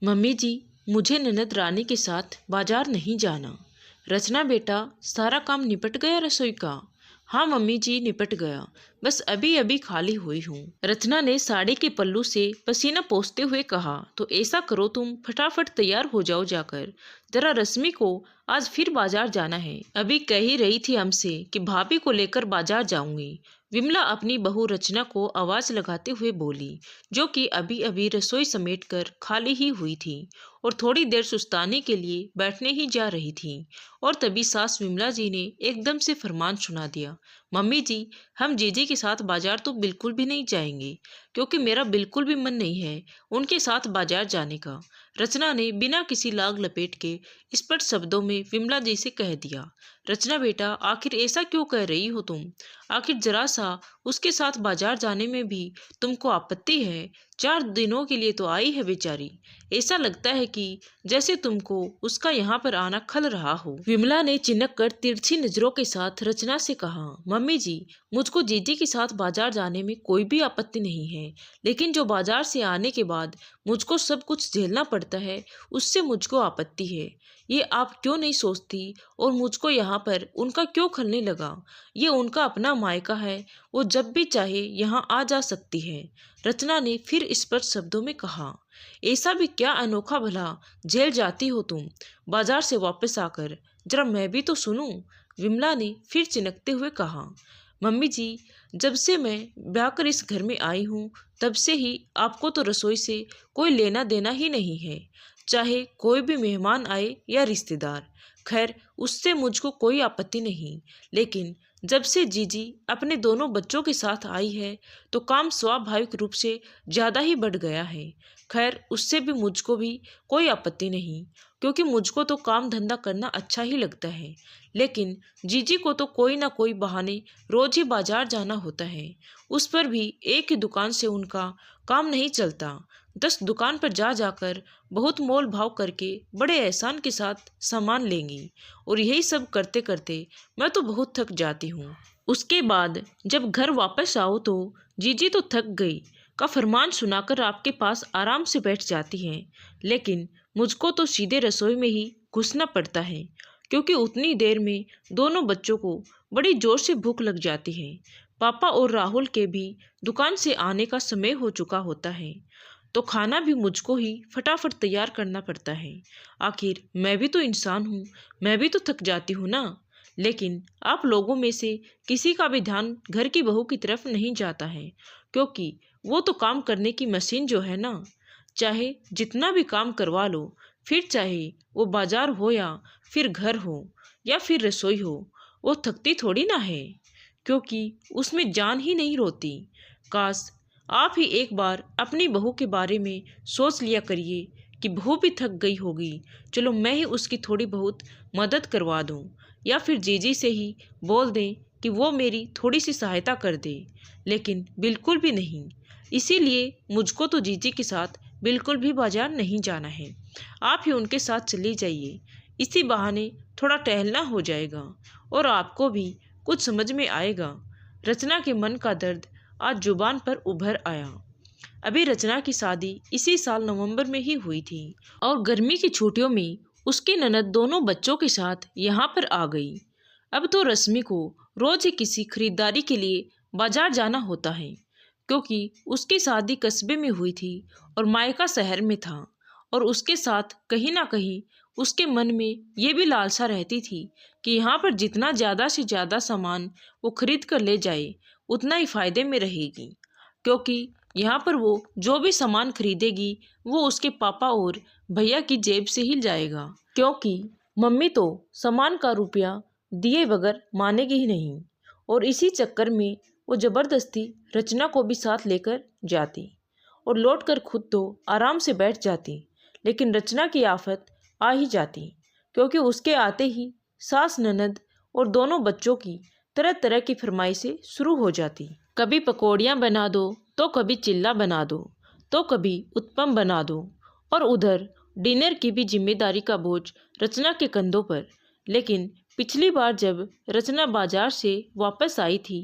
Mummy जी, मुझे ननद रानी के साथ बाजार नहीं जाना। रचना बेटा, सारा काम निपट गया रसोई का? हाँ मम्मी जी, निपट गया। बस अभी अभी खाली हुई हूँ। रचना ने साड़ी के पल्लू से पसीना पोंछते हुए कहा। तो ऐसा करो, तुम फटाफट तैयार हो जाओ जाकर। जरा रश्मि को आज फिर बाजार जाना है। अभी कह ही रही थी हमसे कि भाभी को लेकर बाजार जाऊंगी। विमला अपनी बहू रचना को आवाज लगाते हुए बोली, जो कि अभी अभी रसोई समेटकर खाली ही हुई थी और थोड़ी देर सुस्ताने के लिए बैठने ही जा रही थी। और तभी सास विमला जी ने एकदम से फरमान सुना दिया, मम्मी जी, हम जीजी के साथ बाजार तो बिल्कुल भी नहीं जाएंगे, क्योंकि मेरा बिल्कुल भी मन नहीं है उनके साथ बाजार जाने का। रचना ने बिना किसी लाग लपेट के स्पष्ट शब्दों में विमला जी से कह दिया। रचना बेटा, आखिर ऐसा क्यों कह रही हो तुम? आखिर जरा सा उसके साथ बाजार जाने में भी तुमको आपत्ति है? 4 दिनों के लिए तो आई है बेचारी। ऐसा लगता है कि जैसे तुमको उसका यहाँ पर आना खल रहा हो। विमला ने चिनक कर तिरछी नजरों के साथ रचना से कहा, मम्मी जी, मुझको जीजी के साथ बाजार जाने में कोई भी आपत्ति नहीं है, लेकिन जो बाजार से आने के बाद मुझको सब कुछ झेलना पड़ता है, उससे मुझको आपत्ति है। ये आप क्यों नहीं सोचती? और मुझको यहाँ पर उनका क्यों खलने लगा? ये उनका अपना मायका है, वो जब भी चाहे यहाँ आ जा सकती है। रचना ने फिर स्पष्ट शब्दों में कहा। ऐसा भी क्या अनोखा भला झेल जाती हो तुम? बाजार से वापस आकर जरा मैं भी तो सुनूं। विमला ने फिर चिनकते हुए कहा, मम्मी जी, जब से मैं ब्याह कर इस घर में आई हूँ, तब से ही आपको तो रसोई से कोई लेना देना ही नहीं है, चाहे कोई भी मेहमान आए या रिश्तेदार। खैर, उससे मुझको कोई आपत्ति नहीं, लेकिन जब से जीजी अपने दोनों बच्चों के साथ आई है, तो काम स्वाभाविक रूप से ज़्यादा ही बढ़ गया है। खैर, उससे भी मुझको भी कोई आपत्ति नहीं, क्योंकि मुझको तो काम धंधा करना अच्छा ही लगता है, लेकिन जीजी को तो कोई ना कोई बहाने रोज ही बाजार जाना होता है। उस पर भी एक ही दुकान से उनका काम नहीं चलता। 10 दुकान पर जा जाकर बहुत मोल भाव करके बड़े एहसान के साथ सामान लेंगी, और यही सब करते करते मैं तो बहुत थक जाती हूँ। उसके बाद जब घर वापस आओ तो जीजी तो थक गई का फरमान सुनाकर आपके पास आराम से बैठ जाती हैं, लेकिन मुझको तो सीधे रसोई में ही घुसना पड़ता है, क्योंकि उतनी देर में दोनों बच्चों को बड़ी जोर से भूख लग जाती है। पापा और राहुल के भी दुकान से आने का समय हो चुका होता है, तो खाना भी मुझको ही फटाफट तैयार करना पड़ता है। आखिर मैं भी तो इंसान हूँ, मैं भी तो थक जाती हूँ ना। लेकिन आप लोगों में से किसी का भी ध्यान घर की बहू की तरफ नहीं जाता है, क्योंकि वो तो काम करने की मशीन जो है ना, चाहे जितना भी काम करवा लो, फिर चाहे वो बाजार हो या फिर घर हो या फिर रसोई हो, वो थकती थोड़ी ना है, क्योंकि उसमें जान ही नहीं रोती। काश आप ही एक बार अपनी बहू के बारे में सोच लिया करिए कि बहू भी थक गई होगी, चलो मैं ही उसकी थोड़ी बहुत मदद करवा दूं, या फिर जीजी से ही बोल दें कि वो मेरी थोड़ी सी सहायता कर दे। लेकिन बिल्कुल भी नहीं। इसीलिए मुझको तो जीजी के साथ बिल्कुल भी बाजार नहीं जाना है। आप ही उनके साथ चली जाइए, इसी बहाने थोड़ा टहलना हो जाएगा और आपको भी कुछ समझ में आएगा। रचना के मन का दर्द आज जुबान पर उभर आया। अभी रचना की शादी इसी साल नवंबर में ही हुई थी, और गर्मी की छुट्टियों में उसकी ननद दोनों बच्चों के साथ यहाँ पर आ गई। अब तो रश्मि को रोज ही किसी खरीदारी के लिए बाजार जाना होता है, क्योंकि उसकी शादी कस्बे में हुई थी और मायका शहर में था, और उसके साथ कहीं ना कहीं उसके मन में ये भी लालसा रहती थी कि यहाँ पर जितना ज़्यादा से ज़्यादा सामान वो खरीद कर ले जाए, उतना ही फायदे में रहेगी, क्योंकि यहाँ पर वो जो भी सामान खरीदेगी वो उसके पापा और भैया की जेब से ही जाएगा, क्योंकि मम्मी तो सामान का रुपया दिए बगैर मानेगी ही नहीं। और इसी चक्कर में वो जबरदस्ती रचना को भी साथ लेकर जाती और लौटकर खुद तो आराम से बैठ जाती, लेकिन रचना की आफत आ ही जाती, क्योंकि उसके आते ही सास ननद और दोनों बच्चों की तरह तरह की फरमाइशें शुरू हो जाती। कभी पकौड़ियाँ बना दो, तो कभी चिल्ला बना दो, तो कभी उत्पम बना दो, और उधर डिनर की भी जिम्मेदारी का बोझ रचना के कंधों पर। लेकिन पिछली बार जब रचना बाजार से वापस आई थी,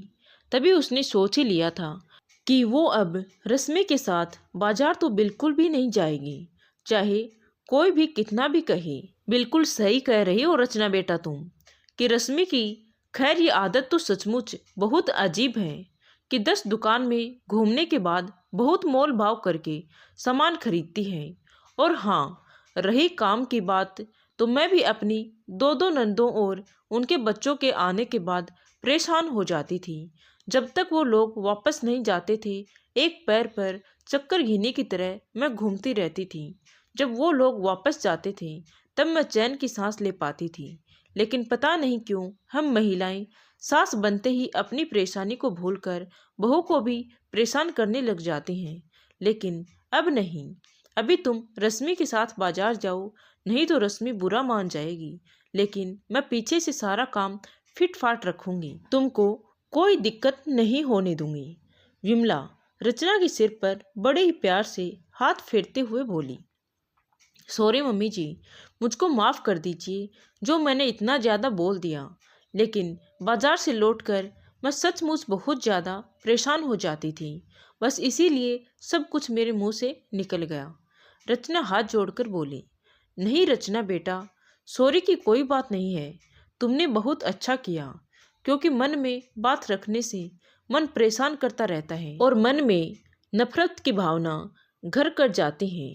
तभी उसने सोच ही लिया था कि वो अब रश्मि के साथ बाजार तो बिल्कुल भी नहीं जाएगी, चाहे कोई भी कितना भी कहे। बिल्कुल सही कह रही हो रचना बेटा तुम कि रश्मि की खैर ये आदत तो सचमुच बहुत अजीब है कि 10 दुकान में घूमने के बाद बहुत मोल भाव करके सामान खरीदती है। और हाँ, रही काम की बात, तो मैं भी अपनी दो दो नंदों और उनके बच्चों के आने के बाद परेशान हो जाती थी। जब तक वो लोग वापस नहीं जाते थे, एक पैर पर चक्कर घीनी की तरह मैं घूमती रहती थी। जब वो लोग वापस जाते थे तब मैं चैन की सांस ले पाती थी। लेकिन पता नहीं क्यों हम महिलाएं सास बनते ही अपनी परेशानी को भूलकर बहू को भी परेशान करने लग जाती हैं। लेकिन अब नहीं, अभी तुम रश्मि के साथ बाजार जाओ, नहीं तो रश्मि बुरा मान जाएगी। लेकिन मैं पीछे से सारा काम फिट फाट रखूंगी, तुमको कोई दिक्कत नहीं होने दूंगी। विमला रचना के सिर पर बड़े ही प्यार से हाथ फेरते हुए बोली, सॉरी मम्मी जी, मुझको माफ़ कर दीजिए जो मैंने इतना ज़्यादा बोल दिया। लेकिन बाजार से लौटकर मैं सचमुच बहुत ज़्यादा परेशान हो जाती थी, बस इसीलिए सब कुछ मेरे मुंह से निकल गया। रचना हाथ जोड़कर बोली, नहीं रचना बेटा, सॉरी की कोई बात नहीं है। तुमने बहुत अच्छा किया, क्योंकि मन में बात रखने से मन परेशान करता रहता है और मन में नफरत की भावना घर कर जाती हैं।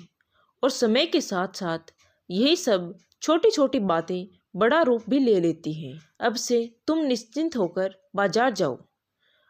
और समय के साथ साथ यही सब छोटी छोटी बातें बड़ा रूप भी ले लेती हैं। अब से तुम निश्चिंत होकर बाजार जाओ,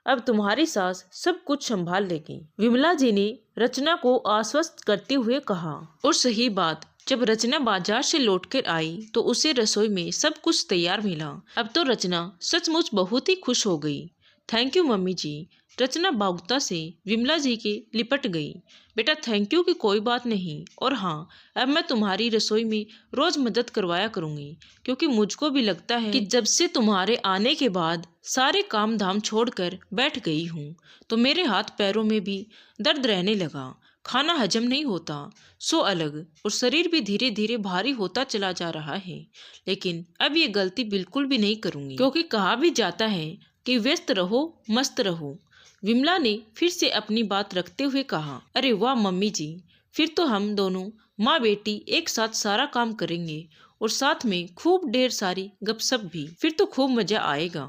अब तुम्हारी सास सब कुछ संभाल लेगी। विमला जी ने रचना को आश्वस्त करते हुए कहा। और सही बात, जब रचना बाजार से लौटकर आई तो उसे रसोई में सब कुछ तैयार मिला। अब तो रचना सचमुच बहुत ही खुश हो गई। थैंक यू मम्मी जी। रचना भावुकता से विमला जी के लिपट गई। बेटा थैंक यू की कोई बात नहीं, और हाँ, अब मैं तुम्हारी रसोई में रोज मदद करवाया करूंगी, क्योंकि मुझको भी लगता है कि जब से तुम्हारे आने के बाद सारे काम धाम छोड़कर बैठ गई हूँ तो मेरे हाथ पैरों में भी दर्द रहने लगा, खाना हजम नहीं होता, सो अलग, और शरीर भी धीरे धीरे भारी होता चला जा रहा है। लेकिन अब ये गलती बिल्कुल भी नहीं करूंगी, क्योंकि कहा भी जाता है कि व्यस्त रहो मस्त रहो। विमला ने फिर से अपनी बात रखते हुए कहा, अरे वाह मम्मी जी, फिर तो हम दोनों माँ बेटी एक साथ सारा काम करेंगे और साथ में खूब ढेर सारी गपशप भी। फिर तो खूब मजा आएगा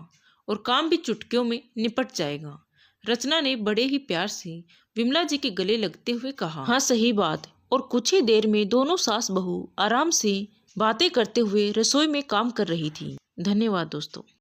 और काम भी चुटकियों में निपट जाएगा। रचना ने बड़े ही प्यार से विमला जी के गले लगते हुए कहा। हाँ सही बात। और कुछ ही देर में दोनों सास बहू आराम से बातें करते हुए रसोई में काम कर रही थी। धन्यवाद दोस्तों।